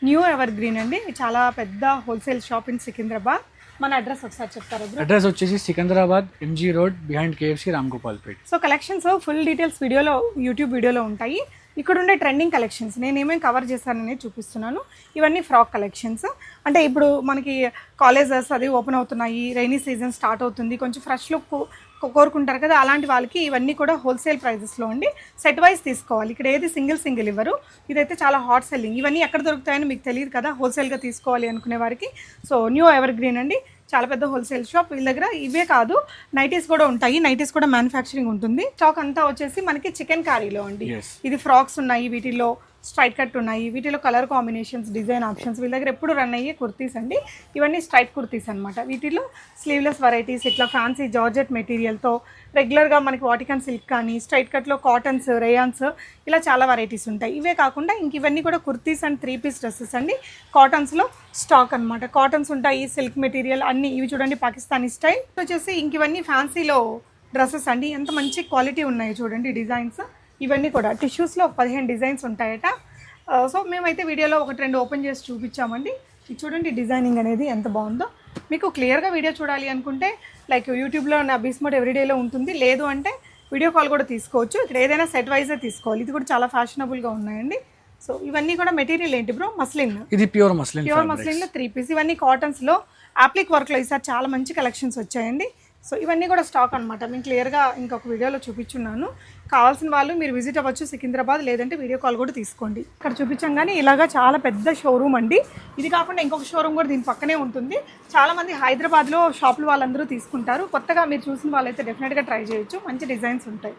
New ever green అండి, చాలా పెద్ద హోల్సేల్ షాప్ ఇన్ సికింద్రాబాద్. మన అడ్రస్ ఒకసారి చెప్తారా బ్రో? అడ్రస్ వచ్చేసి Secunderabad MG road behind KFC Ramgopalpet. So collections full details YouTube వీడియోలో ఉంటాయి. ఇక్కడ ఉండే ట్రెండింగ్ కలెక్షన్స్ నేను ఏమేమి కవర్ చేశాననేది చూపిస్తున్నాను. ఇవన్నీ ఫ్రాక్ కలెక్షన్స్. అంటే ఇప్పుడు మనకి కాలేజెస్ అది ఓపెన్ అవుతున్నాయి, రైనీ సీజన్ స్టార్ట్ అవుతుంది, కొంచెం ఫ్రెష్ లుక్ కోరుకుంటారు కదా, అలాంటి వాళ్ళకి ఇవన్నీ కూడా హోల్సేల్ ప్రైజెస్లో ఉండి సెట్ వైజ్ తీసుకోవాలి. ఇక్కడ ఏది సింగిల్ ఇవ్వరు. ఇదైతే చాలా హాట్ సెల్లింగ్. ఇవన్నీ ఎక్కడ దొరుకుతాయని మీకు తెలియదు కదా, హోల్సేల్గా తీసుకోవాలి అనుకునే వారికి. సో న్యూ ఎవర్ గ్రీన్ అండి, చాలా పెద్ద హోల్సేల్ షాప్. వీళ్ళ దగ్గర ఇవే కాదు, నైటీస్ కూడా ఉంటాయి. నైటీస్ కూడా మ్యానుఫ్యాక్చరింగ్ ఉంటుంది. స్టాక్ అంతా వచ్చేసి మనకి చికెన్ కారీలో అండి. ఇది ఫ్రాక్స్ ఉన్నాయి, వీటిలో స్ట్రైట్ కట్ ఉన్నాయి, వీటిలో కలర్ కాంబినేషన్స్, డిజైన్ ఆప్షన్స్. వీళ్ళ దగ్గర ఎప్పుడు రన్ అయ్యే కుర్తీస్ అండి. ఇవన్నీ స్ట్రైట్ కుర్తీస్ అనమాట. వీటిలో స్లీవ్లెస్ వెరైటీస్, ఇట్లా ఫ్యాన్సీ జార్జెట్ మెటీరియల్తో రెగ్యులర్గా మనకి వాటికన్ సిల్క్ కానీ, స్ట్రైట్ కట్లో కాటన్స్, రేయాన్స్, ఇలా చాలా వెరైటీస్ ఉంటాయి. ఇవే కాకుండా ఇంక ఇవన్నీ కూడా కుర్తీస్ అండ్ 3 పీస్ డ్రెస్సెస్ అండి. కాటన్స్లో స్టాక్ అనమాట. కాటన్స్ ఉంటాయి, సిల్క్ మెటీరియల్ అన్నీ. ఇవి చూడండి పాకిస్తానీ స్టైల్. వచ్చేసి ఇంక ఇవన్నీ ఫ్యాన్సీలో డ్రెస్సెస్ అండి. ఎంత మంచి క్వాలిటీ ఉన్నాయి చూడండి డిజైన్స్. ఇవన్నీ కూడా టిష్యూస్లో 15 డిజైన్స్ ఉంటాయట. సో మేమైతే వీడియోలో 1-2 ఓపెన్ చేసి చూపించామండి. ఇది చూడండి డిజైనింగ్ అనేది ఎంత బాగుందో. మీకు క్లియర్గా వీడియో చూడాలి అనుకుంటే లైక్ యూట్యూబ్లో నా బీస్మోట్ ఎవ్రీడేలో ఉంటుంది, లేదు అంటే వీడియో కాల్ కూడా తీసుకోవచ్చు. ఇక్కడ ఏదైనా సెట్ వైజే తీసుకోవాలి. ఇది కూడా చాలా ఫ్యాషనబుల్గా ఉన్నాయండి. సో ఇవన్నీ కూడా మెటీరియల్ ఏంటి బ్రో? మస్లిన్. ఇది ప్యూర్ మస్లిన్లో 3 పీస్. ఇవన్నీ కాటన్స్లో అప్లిక్ వర్క్లో ఈసారి చాలా మంచి కలెక్షన్స్ వచ్చాయండి. సో ఇవన్నీ కూడా స్టాక్ అనమాట. మేము క్లియర్గా ఇంకొక వీడియోలో చూపించున్నాను. కావాల్సిన వాళ్ళు మీరు విజిట్ అవ్వచ్చు సికింద్రాబాద్, లేదంటే వీడియో కాల్ కూడా తీసుకోండి. ఇక్కడ చూపించాం కానీ ఇలాగా చాలా పెద్ద షోరూమ్ అండి. ఇది కాకుండా ఇంకొక షోరూమ్ కూడా దీని పక్కనే ఉంటుంది. చాలామంది హైదరాబాద్లో షాపులు వాళ్ళందరూ తీసుకుంటారు. కొత్తగా మీరు చూసిన వాళ్ళైతే డెఫినెట్గా ట్రై చేయొచ్చు. మంచి డిజైన్స్ ఉంటాయి.